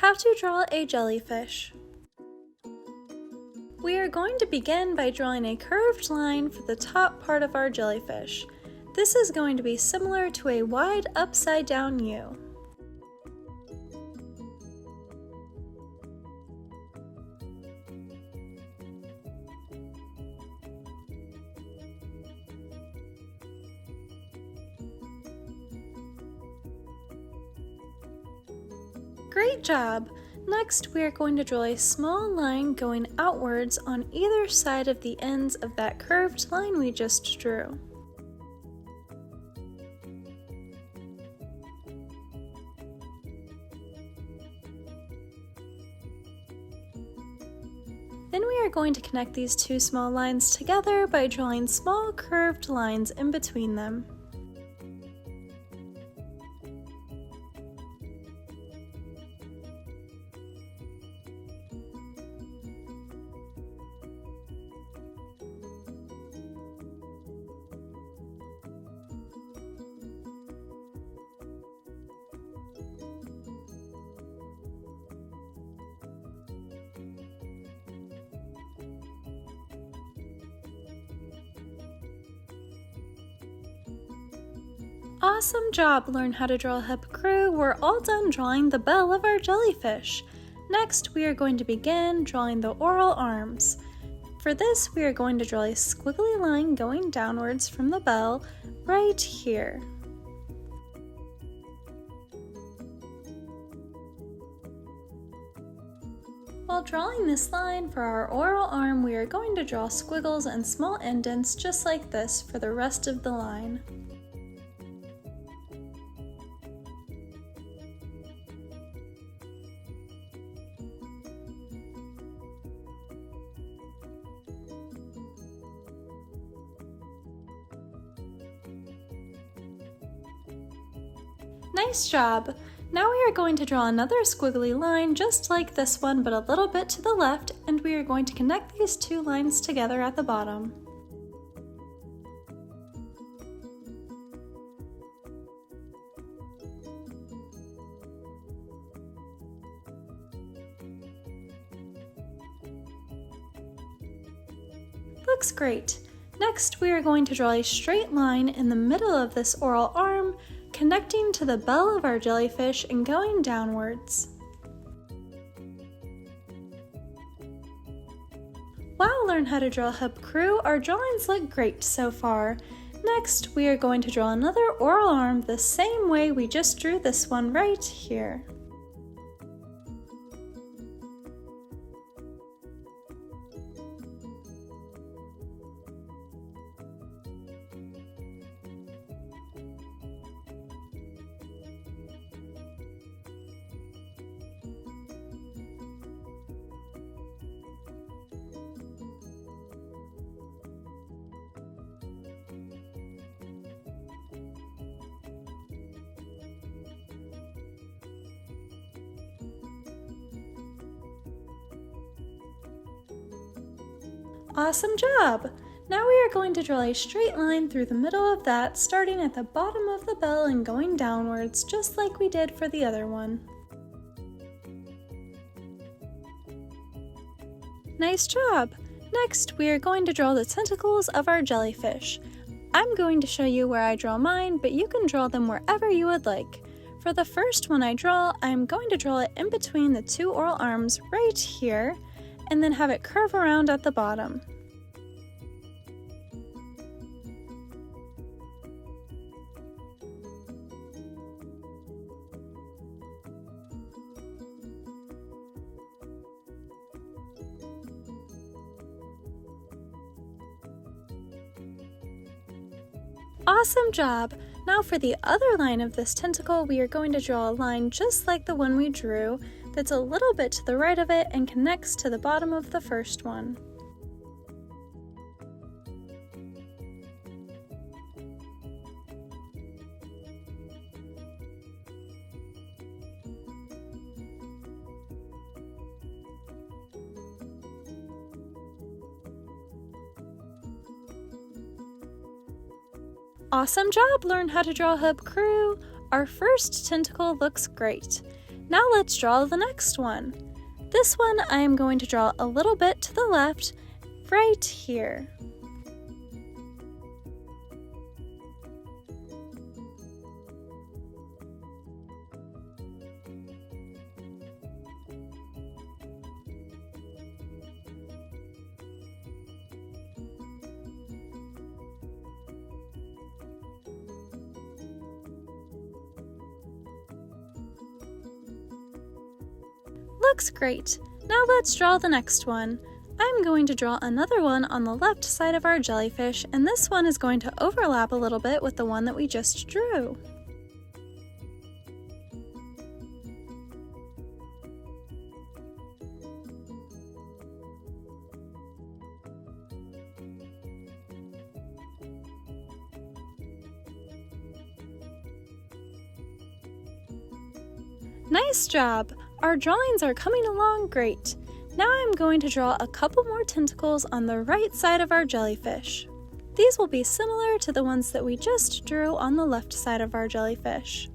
How to draw a jellyfish. We are going to begin by drawing a curved line for the top part of our jellyfish. This is going to be similar to a wide upside down U. Great job! Next, we are going to draw a small line going outwards on either side of the ends of that curved line we just drew. Then we are going to connect these two small lines together by drawing small curved lines in between them. Awesome job! Learn how to draw a hip crew. We're all done drawing the bell of our jellyfish. Next, we are going to begin drawing the oral arms. For this, we are going to draw a squiggly line going downwards from the bell right here. While drawing this line for our oral arm, we are going to draw squiggles and small indents just like this for the rest of the line. Nice job! Now we are going to draw another squiggly line just like this one but a little bit to the left, and we are going to connect these two lines together at the bottom. Looks great! Next, we are going to draw a straight line in the middle of this oral arm, connecting to the bell of our jellyfish and going downwards. Wow, learn how to draw a hip crew. Our drawings look great so far. Next, we are going to draw another oral arm the same way we just drew this one right here. Awesome job! Now we are going to draw a straight line through the middle of that, starting at the bottom of the bell and going downwards, just like we did for the other one. Nice job! Next, we are going to draw the tentacles of our jellyfish. I'm going to show you where I draw mine, but you can draw them wherever you would like. For the first one I draw, I'm going to draw it in between the two oral arms right here, and then have it curve around at the bottom. Awesome job! Now for the other line of this tentacle, we are going to draw a line just like the one we drew, that's a little bit to the right of it and connects to the bottom of the first one. Awesome job! Learn how to draw a hip crew. Our first tentacle looks great. Now let's draw the next one. This one I am going to draw a little bit to the left, right here. Looks great. Now let's draw the next one. I'm going to draw another one on the left side of our jellyfish, and this one is going to overlap a little bit with the one that we just drew. Nice job! Our drawings are coming along great. Now I'm going to draw a couple more tentacles on the right side of our jellyfish. These will be similar to the ones that we just drew on the left side of our jellyfish.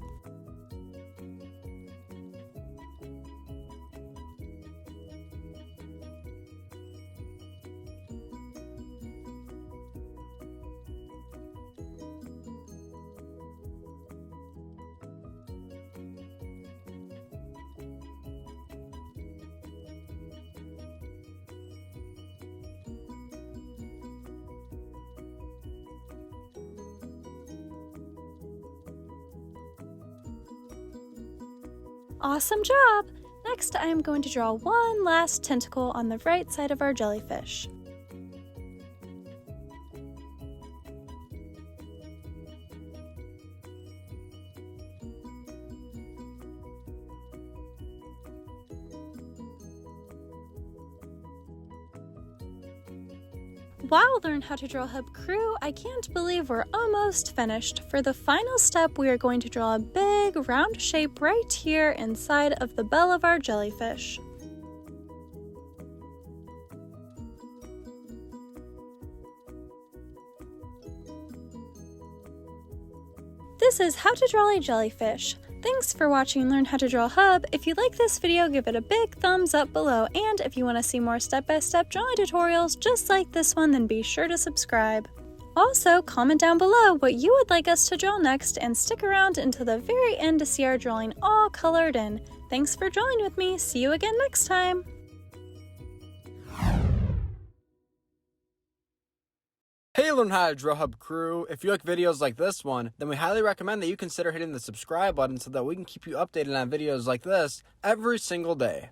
Awesome job! Next, I am going to draw one last tentacle on the right side of our jellyfish. Wow, Learn How to Draw Hub crew, I can't believe we're almost finished. For the final step, we are going to draw a big round shape right here inside of the bell of our jellyfish. This is how to draw a jellyfish. Thanks for watching Learn How to Draw Hub. If you like this video, give it a big thumbs up below, and if you want to see more step-by-step drawing tutorials just like this one, then be sure to subscribe. Also, comment down below what you would like us to draw next, and stick around until the very end to see our drawing all colored in. Thanks for drawing with me. See you again next time. Hey Learn How to Draw Hub crew, if you like videos like this one, then we highly recommend that you consider hitting the subscribe button so that we can keep you updated on videos like this every single day.